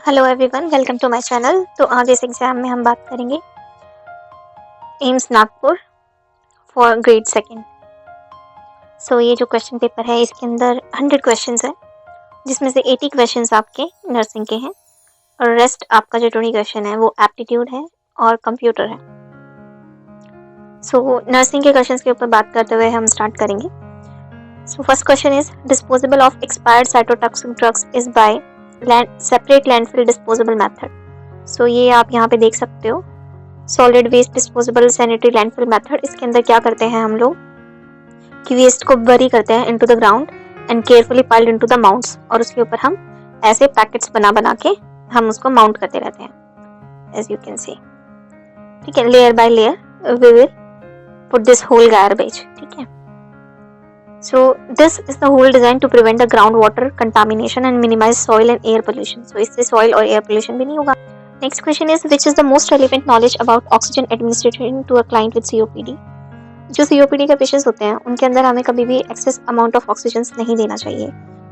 Hello everyone, welcome to my channel. तो आज इस एग्जाम में हम बात करेंगे AIIMS Nagpur for grade second. So ये जो क्वेश्चन पेपर है इसके अंदर 100 क्वेश्चंस है, जिसमें से 80 क्वेश्चंस आपके नर्सिंग के हैं और रेस्ट आपका जो 20 क्वेश्चन है वो एप्टीट्यूड है और कंप्यूटर है। सो नर्सिंग के क्वेश्चंस के ऊपर बात करते हुए हम स्टार्ट करेंगे। So first question is disposable of expired cytotoxic drugs is by separate landfill disposable method. So ये आप यहाँ पे देख सकते हो, solid waste disposable sanitary landfill method. इसके अंदर क्या करते हैं हम लोग कि वेस्ट को बरी करते हैं into the ground and carefully piled into the mounts, और उसके ऊपर हम ऐसे पैकेट्स बना बना के हम उसको माउंट करते रहते हैं, एज यू कैन सी। ठीक है, layer by layer we will put this whole garbage. ठीक है, so this is the whole design to prevent the groundwater contamination and minimize soil and air pollution. So इससे soil और air pollution भी नहीं होगा। Next question is which is the most relevant knowledge about oxygen administration to a client with COPD? जो COPD के patients होते हैं उनके अंदर हमें कभी भी एक्सेस अमाउंट ऑफ ऑक्सीजन नहीं देना चाहिए।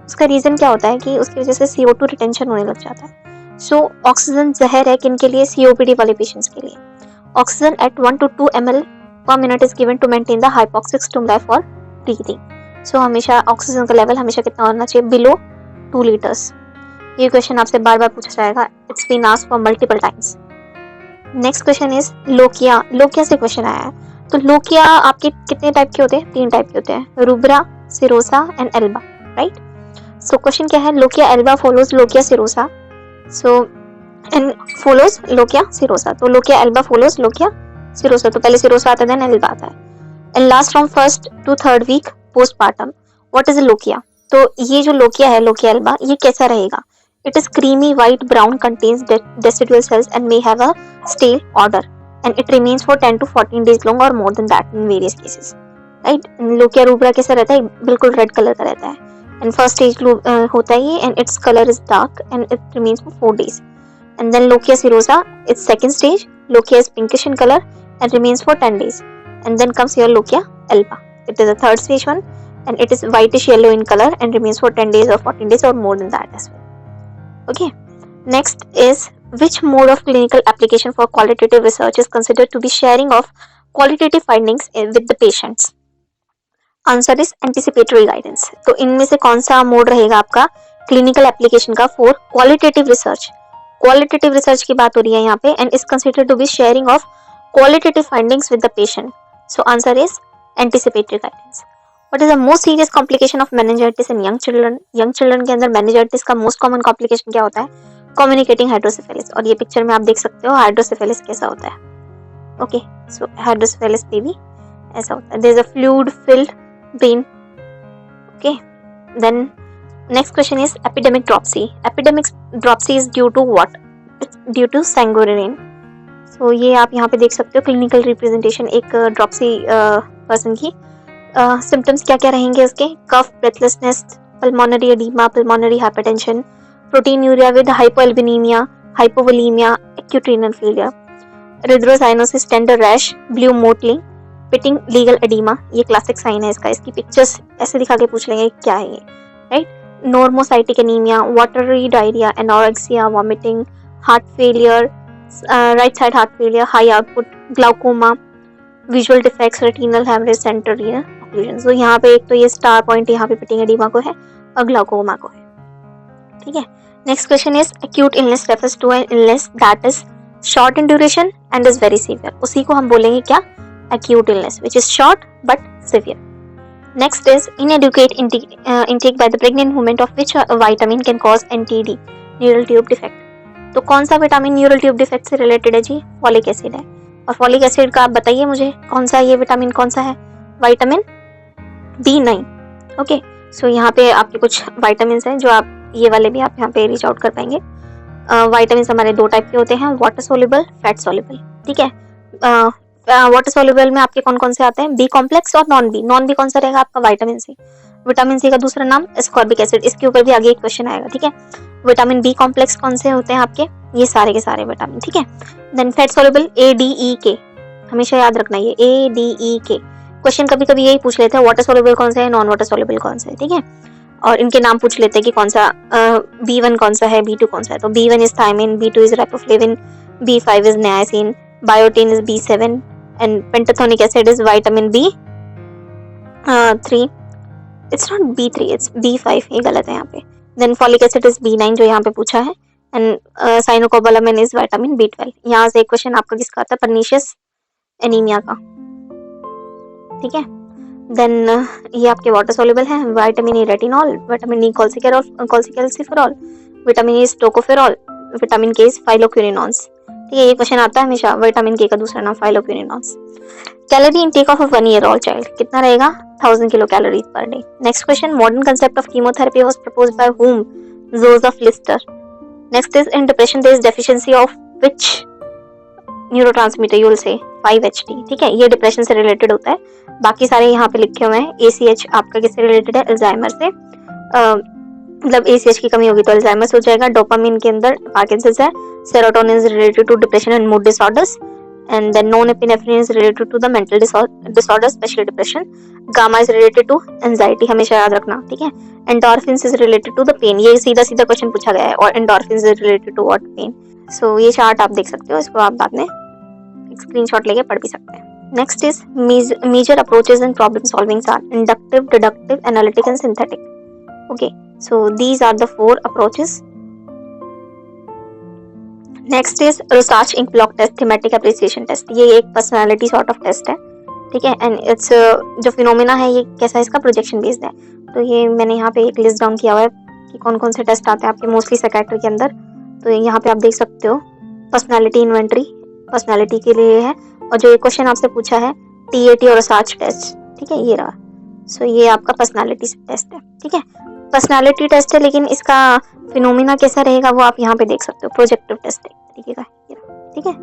उसका रीजन क्या होता है कि उसकी वजह से CO2 रिटेंशन होने लग जाता है। सो ऑक्सीजन जहर है किन के लिए? COPD वाले पेशेंट्स के लिए। Oxygen at 1 to 2 ml per minute is given to maintain the hypoxic stimuli for breathing. सो हमेशा ऑक्सीजन का लेवल हमेशा कितना होना चाहिए? Below 2 litres. ये क्वेश्चन आपसे बार बार पूछा जाएगा, it's been asked for multiple times. Next question is lochia. Lochia से क्वेश्चन आया है। तो लोकिया आपके कितने टाइप के होते हैं? 3 टाइप के होते हैं, rubra, serosa and alba, right. So question क्या है? Lochia alba follows lochia serosa, so and follows lochia serosa. तो lochia alba follows lochia serosa, तो पहले सिरोसा आता है देन एल्बा आता है। And last from 1st to 3rd week postpartum. What is lochia? तो ये जो लोकिया है, लोकिया एल्बा, ये कैसा रहेगा? It is creamy white brown, contains decidual cells and may have a stale order and it remains for 10 to 14 days long और more than that in various cases, right. Lochia rubra कैसा रहता है? बिल्कुल red colour का रहता है। And first stage होता है ये and its colour is dark and it remains for 4 days। And then lochia serosa, it's second stage, lochia is pinkish in colour and remains for 10 days। And then comes your lochia alba, it is a third stage one and it is whitish yellow in color and remains for 10 days or 14 days or more than that as well. Okay, next is which mode of clinical application for qualitative research is considered to be sharing of qualitative findings with the patients? Answer is anticipatory guidance. तो इनमें से कौन सा mode रहेगा आपका clinical application का for qualitative research? Qualitative research की बात हो रही है यहाँ पे and is considered to be sharing of qualitative findings with the patient. So answer is anticipatory guidance. What is the most serious complication of meningitis in young children? Young children के अंदर meningitis का most common complication क्या होता है? Communicating hydrocephalus। और ये picture में आप देख सकते हो hydrocephalus कैसा होता है। Okay, so hydrocephalus baby ऐसा होता है। There is a fluid filled brain. Okay, then next question is epidemic dropsy. Epidemic dropsy is due to what? It's due to sanguinary. So ये आप यहाँ पे देख सकते हो क्लिनिकल रिप्रेजेंटेशन एक ड्रॉप्सी पर्सन की। सिम्टम्स क्या क्या रहेंगे उसके? Cough, breathlessness, pulmonary oedema, pulmonary hypertension, proteinuria with hypoalbuminaemia, hypovolaemia, acute renal failure, erythrocyanosis, tender rash, blue mottling, pitting legal oedema. ये क्लासिक साइन है इसका। इसकी पिक्चर्स ऐसे दिखा के पूछ लेंगे क्या है ये, right. Normocytic anaemia, watery diarrhoea, anorexia, vomiting, heart failure, right side heart failure, high output, glaucoma, visual defects, retinal haemorrhage, central renal occlusion. तो यहाँ पे एक तो ये स्टार पॉइंट यहाँ पे पिटिंग एडीमा को है और ग्लाउकोमा को है। ठीक है, next question is acute illness refers to an illness that is short in duration and is very severe. उसी को हम बोलेंगे क्या? Acute illness which is short but severe. Next is inadequate intake by the pregnant women of which vitamin can cause NTD, neural tube defect. तो कौन सा vitamin neural tube defect से related है जी? फॉलिक एसिड है। और folic acid का आप बताइए मुझे कौन सा ये विटामिन कौन सा है? Vitamin B9। ओके, सो यहाँ पे आपके कुछ विटामिन हैं जो आप ये वाले भी आप यहाँ पे रीच आउट कर पाएंगे। विटामिन हमारे 2 टाइप के होते हैं, वाटर सोल्यूबल, फैट सोल्यूबल। ठीक है, वाटर सोल्यूबल में आपके कौन कौन से आते हैं? बी कॉम्प्लेक्स और नॉन बी। नॉन बी कौन सा रहेगा आपका? Vitamin C. विटामिन सी का दूसरा नाम एस्कॉर्बिक एसिड। इसके ऊपर भी आगे एक क्वेश्चन आएगा। ठीक है, विटामिन बी कॉम्प्लेक्स कौन से होते हैं आपके? ये सारे के सारे विटामिन। ठीक है, देन फैट सोल्यूबल ADEK, हमेशा याद रखना ये ADEK। क्वेश्चन कभी कभी यही पूछ लेते हैं वाटर सोल्यूबल कौन सा है, नॉन वाटर सोल्यूबल कौन सा है। ठीक है, और इनके नाम पूछ लेते हैं कि कौन सा B1 कौन सा है, B2 कौन सा है। तो B1 is thiamine, B2 is riboflavin, B5 is niacin, biotin is B7 and pentothenic acid is vitamin B3। It's not B3, it's B5, ये गलत है यहाँ पे। Then folic acid is B9 जो यहाँ पे पूछा है and cyanocobalamin is vitamin B12। यहाँ से एक क्वेश्चन आपका किसका आता है, पर्नीशियस एनीमिया का, ठीक है। देन ये आपके वाटर सोल्यूबल है, vitamin E retinol, vitamin E calciferol, vitamin E tocopherol, vitamin K is phylloquinones, ठीक है। ये क्वेश्चन आता है हमेशा, विटामिन के का दूसरा नाम phylloquinones. Calorie intake of a 1 year old child कितना रहेगा, 1000 kilo calories per day. Next question, modern concept of chemotherapy was proposed by whom, Joseph Lister. Next is in depression there is deficiency of which neurotransmitter, you will say 5-HT, ठीक है। ये depression से related होता है, बाकी सारे यहाँ पे लिखे हुए हैं। ACH आपका किससे रिलेटेड है, अल्जाइमर से, मतलब ACH की कमी होगी तो अल्जाइमर हो जाएगा। डोपामिन के अंदर पार्किंसंस है। Serotonin is related to depression and mood disorders and then norepinephrine is related to the mental disorder especially depression. Gamma is related to anxiety, हमेशा याद रखना, ठीक है। endorphins is related to the pain, ये सीधा सीधा question पूछा गया है, और endorphins is related to what, pain। so ये चार्ट आप देख सकते हो, इसको आप बाद में स्क्रीनशॉट लेके पढ़ भी सकते हैं। Next is major approaches in problem solving are inductive, deductive, analytic and synthetic. Okay, so these are the 4 approaches. Next is research ink block test, thematic apperception test. ये एक पर्सनालिटी सॉर्ट ऑफ टेस्ट है, ठीक है। And it's जो phenomena है ये कैसा है, इसका प्रोजेक्शन बेस्ड है। तो ये मैंने यहाँ पे एक लिस्ट डाउन किया हुआ है कि कौन कौन से टेस्ट आते हैं आपके मोस्टली साइकियाट्री के अंदर। तो यहाँ पे आप देख सकते हो पर्सनालिटी इन्वेंटरी पर्सनालिटी के लिए है, और जो ये क्वेश्चन आपसे पूछा है TAT और रिसर्च टेस्ट, ठीक है, ये रहा। सो ये आपका पर्सनालिटी टेस्ट है, ठीक है। पर्सनालिटी टेस्ट है, लेकिन इसका फिनोमिना कैसा रहेगा वो आप यहाँ पे देख सकते हो, प्रोजेक्टिव टेस्ट है तरीके का, ठीक है।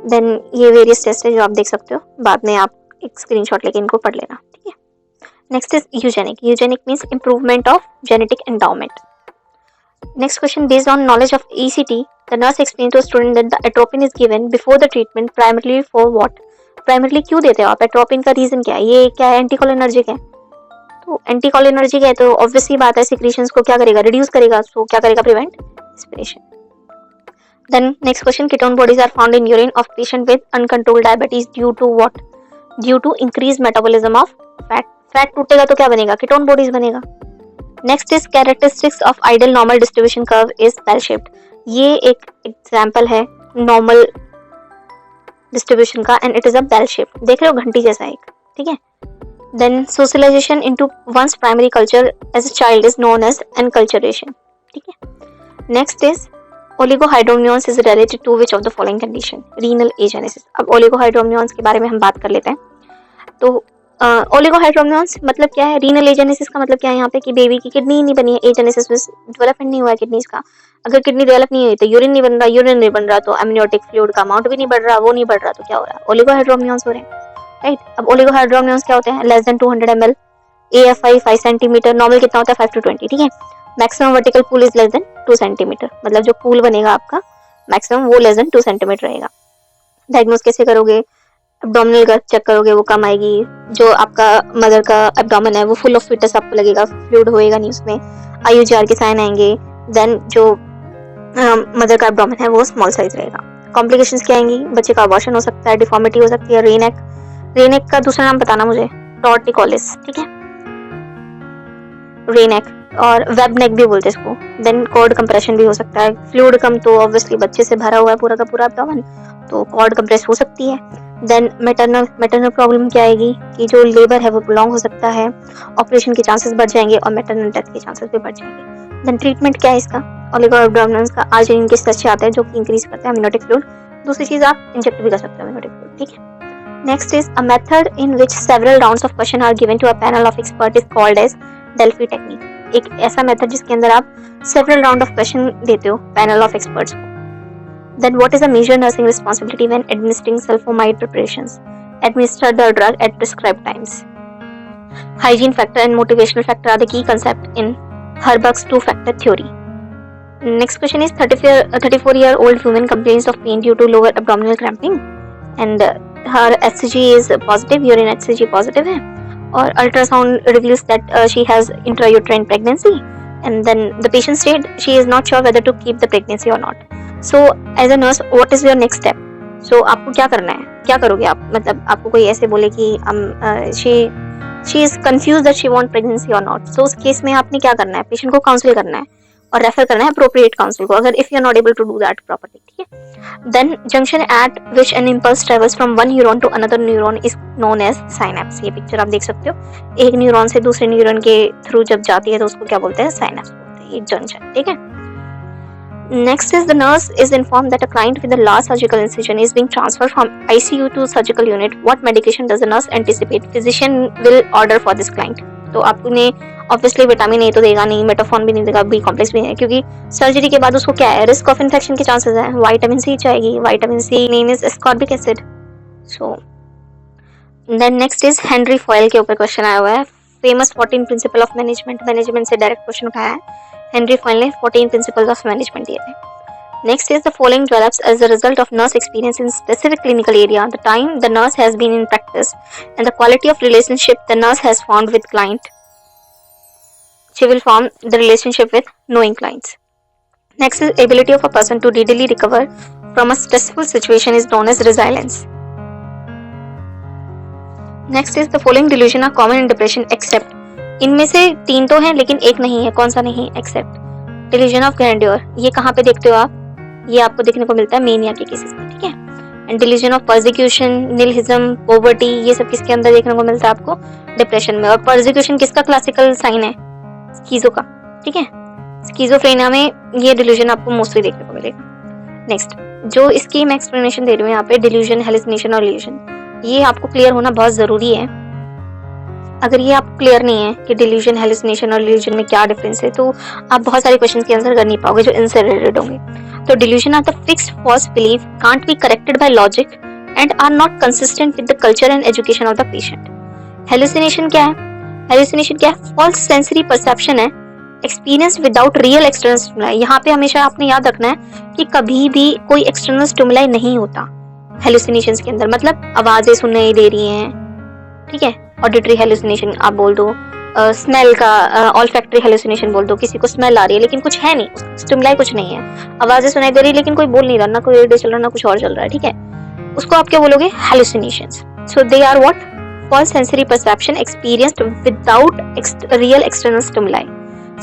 देन ये वेरियस टेस्ट है जो आप देख सकते हो, बाद में आप एक स्क्रीनशॉट लेके इनको पढ़ लेना, ठीक है। Next is eugenic. Eugenic means improvement of genetic endowment. Next question, based on knowledge of ECT the nurse explain to student that the atropine is given before the treatment primarily for what. Primarily क्यों देते हो आप, atropine का reason क्या है, ये क्या है, एंटीकोलिनर्जिक है। तो एंटीकोलिनर्जिक है तो ऑब्वियसली बात है सिक्रीशंस को क्या करेगा, रिड्यूस करेगा, सो क्या करेगा, prevent expiration. Then next question, ketone bodies are found in urine of patient with uncontrolled diabetes due to what? Due to increased metabolism of fat. Fat टूटेगा तो क्या बनेगा, ketone bodies बनेगा। Next is characteristics of ideal normal distribution curve is bell shaped. ये एक example है normal distribution का and it is a bell shape, देख रहे हो घंटी जैसा एक, ठीक है। Then socialization into one's primary culture as a child is known as enculturation, ठीक है। Next is oligohydramnios is related to which of the following condition, renal agenesis. अब ओलिगोहाइड्रोमियंस के बारे में हम बात कर लेते हैं। तो ओलिगोहाइड्रोमियंस मतलब क्या है, रीनल एजेनेसिस का मतलब क्या है यहाँ पे कि बेबी की किडनी नहीं बनी है, एजेनेसिस में डेवलपमेंट नहीं हुआ है किडनीज का। अगर किडनी डेवलप नहीं हुई तो यूरिन नहीं बन रहा, यूरिन नहीं बन रहा तो एमनियोटिक फ्लूइड का अमाउंट भी नहीं बढ़ रहा, वो नहीं बढ़ रहा तो क्या हो रहा है, ओलिगोहाइड्रोमियंस हो रहे हैं, राइट। अब ओलिगोहाइड्रोमियंस क्या होते हैं, less than 200 ml, AFI 5 centimetre, normal कितना होता है 5 to 20, ठीक है। Maximum vertical pool is less than 2 centimetre, मतलब जो पूल बनेगा आपका मैक्सिमम वो लेस देन 2 सेंटीमीटर रहेगा। डायग्नोज कैसे करोगे, एब्डोमिनल गर्थ चेक करोगे, वो कम आएगी। जो आपका मदर का एब्डोमेन है वो फुल ऑफ फिटस आपको लगेगा, फ्लूइड होएगा नहीं उसमें, IUGR के साइन आएंगे। देन जो मदर का एब्डोमेन है वो स्मॉल साइज रहेगा। कॉम्प्लिकेशंस क्या आएंगी, बच्चे का अबॉर्शन हो सकता है, डिफॉर्मिटी हो सकती है, रेनेक का दूसरा नाम बताना मुझे, टॉर्टिकोलिस, ठीक है, रेनेक, और वेब नेक भी बोलते हैं इसको। देन कॉर्ड कंप्रेशन भी हो सकता है, फ्लूइड कम तो ऑब्वियसली बच्चे से भरा हुआ है पूरा का पूरा एब्डोमेन, तो कॉर्ड कंप्रेस हो सकती है। देन मैटरनल प्रॉब्लम क्या आएगी कि जो लेबर है वो प्रोलॉन्ग हो सकता है, ऑपरेशन के चांसेस बढ़ जाएंगे और मैटरनल डेथ के चांसेस भी बढ़ जाएंगे। देन ट्रीटमेंट क्या है इसका, ओलिगोहाइड्रोमियंस का आर्जिनिन के अच्छे आते हैं जो कि इंक्रीज करते हैं एमनियोटिक फ्लूइड। दूसरी चीज आप इंजेक्ट भी कर सकते हो एमनियोटिक फ्लूइड, ठीक है। Next is a method in which several rounds of question are given to a panel of expert is called as Delphi technique. एक ऐसा मेथड जिसके अंदर आप सेवरल राउंड ऑफ क्वेश्चन देते हो पैनल ऑफ एक्सपर्ट्स को। Then what is a major nursing responsibility when administering sulfonamide preparations? Administer the drug at prescribed times. Hygiene factor and motivational factor are the key concept in Herbach's two-factor theory. Next question is 34-year-old woman complains of pain due to lower abdominal cramping and her HCG is positive, urine HCG positive है or ultrasound reveals that she has intrauterine pregnancy, and then the patient said she is not sure whether to keep the pregnancy or not. So as a nurse, what is your next step? So आपको क्या करना है, क्या करोगे आप? मतलब आपको कोई ऐसे बोले कि she is confused that she want pregnancy or not, so उस केस में आपने क्या करना है? पेशेंट को काउंसिल करना है और रेफर करना है अप्रोप्रिएट काउंसिल को, अगर if you are not able to do that properly, ठीक है. Then junction at which an impulse travels from one neuron to another neuron is known as synapse. ये पिक्चर आप देख सकते हो, एक न्यूरॉन से दूसरे न्यूरॉन के थ्रू जब जाती है तो उसको क्या बोलते हैं? साइनेप्स बोलते हैं. ये जंक्शन, ठीक है. Next is the nurse is informed that a client with a large surgical incision is being transferred from ICU to surgical unit. What medication does the nurse anticipate physician will order for this client? तो आपने obviously vitamin A तो देगा नहीं, मेटाफॉन भी नहीं देगा, B complex भी नहीं, क्योंकि सर्जरी के बाद उसको क्या है? रिस्क ऑफ इन्फेक्शन के चांसेस है. विटामिन सी चाहिए. Vitamin C name is ascorbic acid. So then next is Henry Fayol के ऊपर क्वेश्चन आया हुआ है. फेमस 14 प्रिंसिपल ऑफ मैनेजमेंट से डायरेक्ट क्वेश्चन उठाया है. हेनरी फॉयल ने 14 प्रिंसिपल्स ऑफ मैनेजमेंट दिए थे. Next is the following develops as a result of nurse experience in specific clinical area, the time the nurse has been in practice, and the quality of relationship the nurse has formed with client. She will form the relationship with knowing clients. Next is ability of a person to readily recover from a stressful situation is known as resilience. Next is the following delusion are common in depression except. इनमें से 3 तो हैं लेकिन एक नहीं है. कौन सा नहीं? एक्सेप्ट. डिल्यूजन ऑफ ग्रैंडियर, ये कहाँ पे देखते हो आप? ये आपको देखने को मिलता है मेनिया के केसेस में, ठीक है. And delusion of persecution, nihilism, poverty, ये सब किसके अंदर देखने को मिलता है आपको? डिप्रेशन में. और परसिक्यूशन किसका क्लासिकल साइन है? स्कीजो का, ठीक है. स्कीजोफ्रेनिया में ये डिल्यूजन आपको मोस्टली देखने को मिलेगा. नेक्स्ट, जो इसकी मैं एक्सप्लेनेशन दे रही हूँ यहाँ पे, डिल्यूजन, हेलुसिनेशन और इल्यूजन, ये आपको क्लियर होना बहुत जरूरी है. अगर ये आपको क्लियर नहीं है कि डिल्यूजन, हेलुसिनेशन और इल्यूजन में क्या डिफरेंस है, तो आप बहुत सारे क्वेश्चंस के आंसर कर नहीं पाओगे जो इनसे रिलेटेड होंगे. तो delusion are the fixed false belief can't be corrected by logic and are not consistent with the culture and education of the patient. Hallucination क्या है? हेलुसिनेशन क्या है? फॉल्स सेंसरी परसेप्शन है, experience without real external stimuli. यहाँ पे हमेशा आपने याद रखना है कि कभी भी कोई एक्सटर्नल स्टिमुलाई नहीं होता हेलुसिनेशंस के अंदर. मतलब आवाजें सुनने दे रही हैं, ठीक है. ऑडिटरी हेलुसिनेशन आप बोल दो, स्मेल का ऑल्फैक्टरी हेलुसिनेशन बोल दो, किसी को स्मेल आ रही है लेकिन कुछ है नहीं, स्टिमुलाई कुछ नहीं है, आवाजें सुनाई दे रही है लेकिन कोई बोल नहीं रहा, ना कोई रेडियो चल रहा, ना कुछ और चल रहा है, ठीक है. उसको आप क्या बोलोगे? Hallucinations. So they are what? False sensory perception experienced without real external stimuli.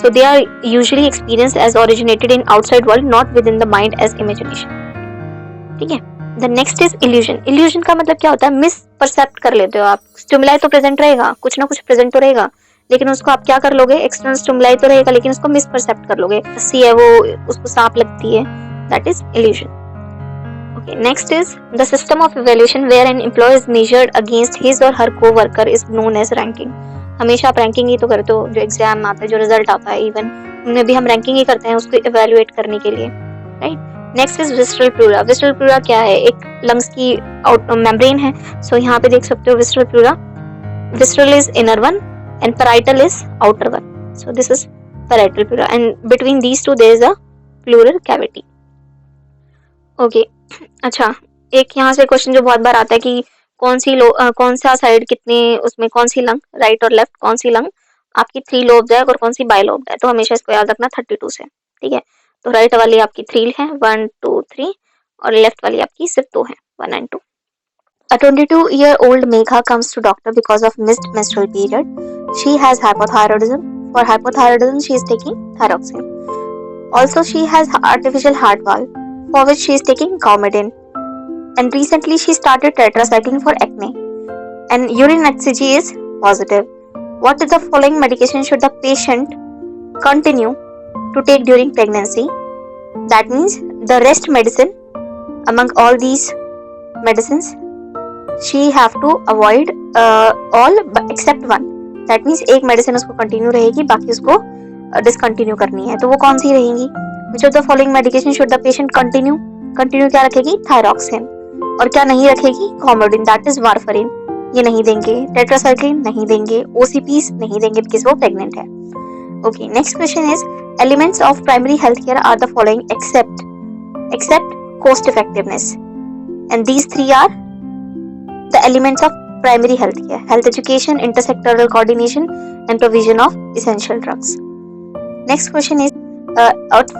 So they are usually experienced as originated in outside world, not within the mind as imagination, ठीक है. The next is illusion. Illusion का मतलब क्या होता है? Miss परसेप्ट कर लेते हो आप. स्टिमुलाई तो प्रेजेंट रहेगा, कुछ ना कुछ प्रेजेंट तो रहेगा, लेकिन उसको आप क्या कर लोगे? एक्सटर्नल स्टिमुलाई तो रहेगा लेकिन उसको मिस परसेप्ट कर लोगे. रस्सी है वो, उसको सांप लगती है, that is illusion. Okay, next is the system of evaluation where an employee is measured against his or her co-worker is known as ranking. हमेशा आप रैंकिंग ही तो करते हो, जो एग्जाम आता है, जो रिजल्ट आता है, इवन उनमें भी हम रैंकिंग ही करते हैं उसको इवेल्युएट करने के लिए, right. Next is विस्ट्रल pleura. विस्ट्रल pleura क्या है? एक लंग्स की आउट मेम्ब्रेन है. सो यहाँ पे देख सकते हो visceral pleura. Visceral is inner one and parietal is outer one. So this is parietal pleura and between these two there is a pleural cavity. Okay, अच्छा, एक यहाँ से क्वेश्चन जो बहुत बार आता है कि कौन सा साइड कितने, उसमें कौन सी लंग, राइट और लेफ्ट, कौन सी लंग आपकी 3 लोब्स है और कौन सी बाइलोब्ड है. तो हमेशा इसको याद रखना 32 से, ठीक है. तो राइट वाली आपकी 3 है, 1 2 3, और लेफ्ट वाली आपकी सिर्फ 2 है, 1 and 2. A 22-year-old Megha comes to doctor because of missed menstrual period. She has hypothyroidism. For hypothyroidism, she is taking thyroxine. Also, she has artificial heart valve, for which she is taking Coumadin. And recently, she started tetracycline for acne. And urine HCG is positive. What is the following medication should the patient continue to take during pregnancy? That means the rest medicine, among all these medicines, she have to avoid all except one. That means एक medicine उसको continue रहेगी, बाकी उसको discontinue करनी है. तो वो कौन सी रहेंगी? Which of the following medication should the patient continue? Continue क्या रखेगी? थायरॉक्सिन. और क्या नहीं रखेगी? कॉमोडिन, दैट इज वारफरिन, ये नहीं देंगे. टेट्रासाइक्लिन नहीं देंगे. ओसीपीस नहीं देंगे बिकॉज वो प्रेग्नेंट है. Okay, next question is elements of primary healthcare are the following except cost effectiveness, and these 3 are the elements of primary health care, health education, intersectoral coordination and provision of essential drugs. Next question is a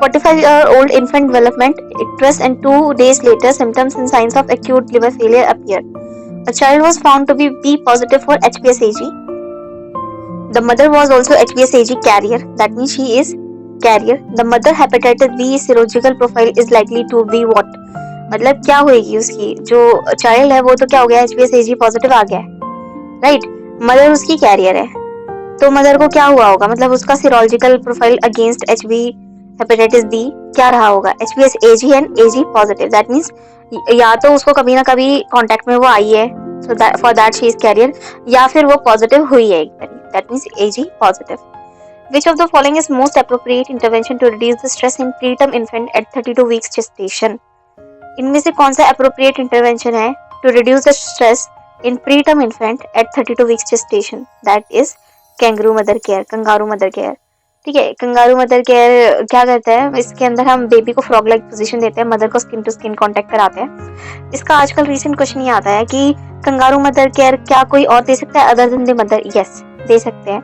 45-year-old infant development icterus and 2 days later symptoms and signs of acute liver failure appear. A child was found to be B positive for HBsAg. The mother was also HBsAg carrier, that means she is carrier. The mother hepatitis B serological profile is likely to be what? मतलब क्या होगी उसकी, जो child है वो तो क्या हो गया, HBsAg पॉजिटिव आ गया है, राइट. मदर उसकी कैरियर है, तो मदर को क्या हुआ होगा, मतलब उसका serological profile against HB hepatitis B क्या रहा होगा, HBsAg and Ag positive. That means या तो उसको कभी ना कभी कांटेक्ट में वो आई है, so for that she is carrier, या फिर वो पॉजिटिव हुई है एक बार, that means Ag positive. Which of the following is most appropriate intervention to reduce the stress in preterm infant at 32 weeks gestation? इनमें से कौन सा appropriate intervention है to reduce the stress in preterm infant at 32 weeks gestation? That is kangaroo mother care, kangaroo mother care. ठीक है, kangaroo mother care क्या करता है, इसके अंदर हम बेबी को फ्रॉग लाइक पोजीशन देते हैं, मदर को स्किन टू स्किन कांटेक्ट कराते हैं. इसका आजकल रीसेंट क्वेश्चन ये आता है कि कंगारू मदर केयर क्या कोई और दे सकता है other than the mother? Yes, दे सकते हैं.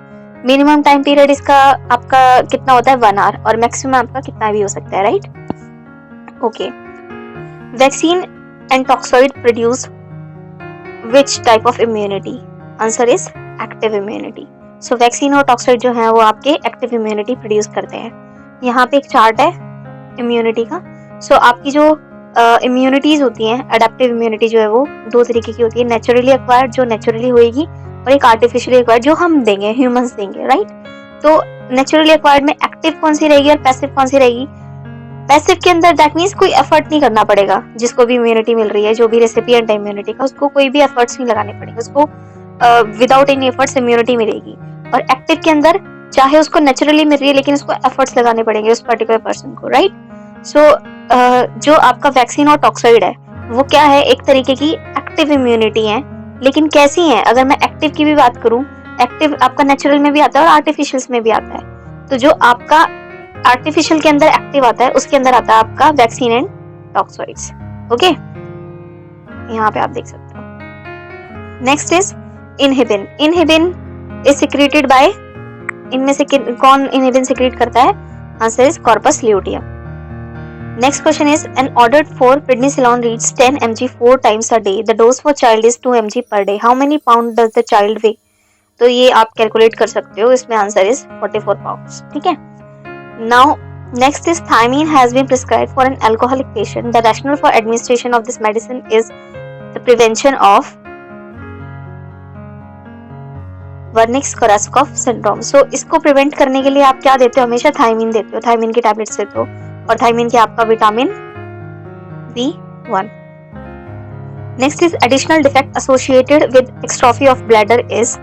मिनिमम टाइम पीरियड इसका आपका कितना होता है, 1 आवर, और मैक्सिमम आपका कितना भी हो सकता है, right. Okay. Vaccine and toxoid produce which type of immunity? Answer is active immunity. So vaccine और टॉक्सॉइड जो है वो आपके एक्टिव इम्यूनिटी प्रोड्यूस करते हैं. यहाँ पे एक चार्ट है इम्यूनिटी का. सो आपकी जो इम्यूनिटीज होती हैं, अडेप्टिव इम्यूनिटी जो है वो 2 तरीके की होती है, नेचुरली एक्वायर्ड जो नेचुरली होएगी, और एक आर्टिफिशियली एक्वायर्ड जो हम देंगे, ह्यूमंस देंगे, राइट. तो नेचुरली एक्वायर्ड में एक्टिव कौन सी रहेगी और पैसिव कौन सी रहेगी? पैसिव के अंदर दैट मींस कोई एफर्ट नहीं करना पड़ेगा, जिसको भी इम्यूनिटी मिल रही है, जो भी रेसिपिएंट है इम्यूनिटी का, उसको कोई भी एफर्ट्स नहीं लगाने पड़ेंगे, उसको विदाउट एनी एफर्ट्स इम्यूनिटी मिलेगी. और एक्टिव के अंदर चाहे उसको नेचुरली मिल रही है, लेकिन उसको एफर्ट्स लगाने पड़ेंगे उस पर्टिकुलर पर्सन को, राइट. सो जो आपका वैक्सीन और टॉक्सॉइड है वो क्या है, एक तरीके की एक्टिव इम्यूनिटी है. लेकिन कैसी है, अगर मैं एक्टिव की भी बात करूं, एक्टिव आपका नेचुरल में भी आता है और आर्टिफिशियल में भी आता है. तो जो आपका आर्टिफिशियल के अंदर एक्टिव आता है, उसके अंदर आता है आपका वैक्सीन एंड टॉक्सॉइड्स. ओके, यहाँ पे आप देख सकते हो. Next is inhibin. Inhibin is secreted by, इनमें से कौन इनहिबिन सिक्रेट करता है? Answer is corpus luteum. Next question is an order for prednisolone reads 10 mg 4 times a day. The dose for child is 2 mg per day. How many pound does the child weigh? तो ये आप calculate कर सकते हो, इसमें answer is 44 pounds. ठीक है. Now next is thiamine has been prescribed for an alcoholic patient. The rationale for administration of this medicine is the prevention of Wernicke Korsakoff syndrome. So इसको प्रिवेंट करने के लिए आप क्या देते हो? हमेशा थायमीन देते हो, थायमीन की टैबलेट्स देते हो, और थायमीन की आपका vitamin B1. Next is additional defect associated with exstrophy of bladder is.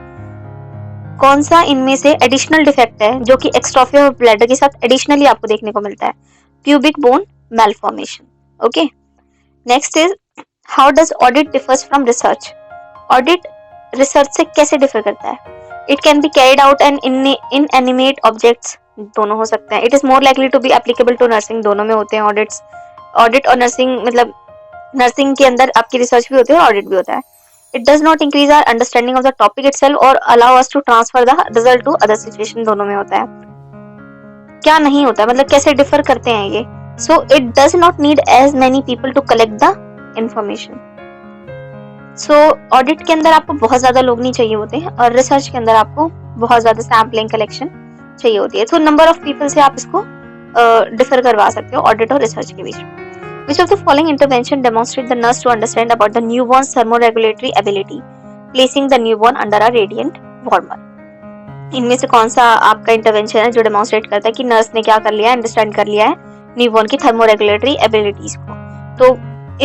कौन सा इनमें से एडिशनल डिफेक्ट है जो कि एक्स्ट्रॉफी ऑफ ब्लैडर के साथ एडिशनली आपको देखने को मिलता है? Pubic bone malformation. Okay. Next is how does audit differs from research. Audit research से कैसे डिफर करता है? It can be carried out and inanimate objects, दोनों हो सकते हैं. It is more likely to be applicable to nursing, दोनों में होते हैं ऑडिट्स. ऑडिट और नर्सिंग, मतलब नर्सिंग के अंदर आपकी रिसर्च भी होती है और ऑडिट भी होता है. It does not increase our understanding of the topic itself और allow us to transfer the result to other situation, दोनों में होता है. क्या नहीं होता है, मतलब कैसे डिफर करते हैं ये? So it does not need as many people to collect the information. So audit के अंदर आपको बहुत ज्यादा लोग नहीं चाहिए होते हैं, और रिसर्च के अंदर आपको बहुत ज्यादा सैम्पलिंग कलेक्शन चाहिए होती है. तो नंबर ऑफ पीपल से आप इसको डिफर करवा सकते हो ऑडिट और रिसर्च के बीच. Which of the following intervention demonstrate the nurse to understand about the newborn's thermoregulatory ability, placing the newborn under a radiant warmer? इनमें से कौन सा आपका इंटरवेंशन है जो डेमोन्स्ट्रेट करता है कि नर्स ने क्या कर लिया है, अंडरस्टैंड कर लिया है न्यूबॉर्न की थर्मोरेगुलेटरी एबिलिटीज को? तो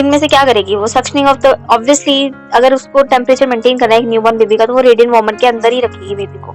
इनमें से क्या करेगी वो? सक्शनिंग ऑफ द, ऑब्वियसली अगर उसको टेम्परेचर मेंटेन करना है एक न्यूबॉर्न बेबी का, तो वो रेडिएंट वार्मर के अंदर ही रखेगी बेबी को,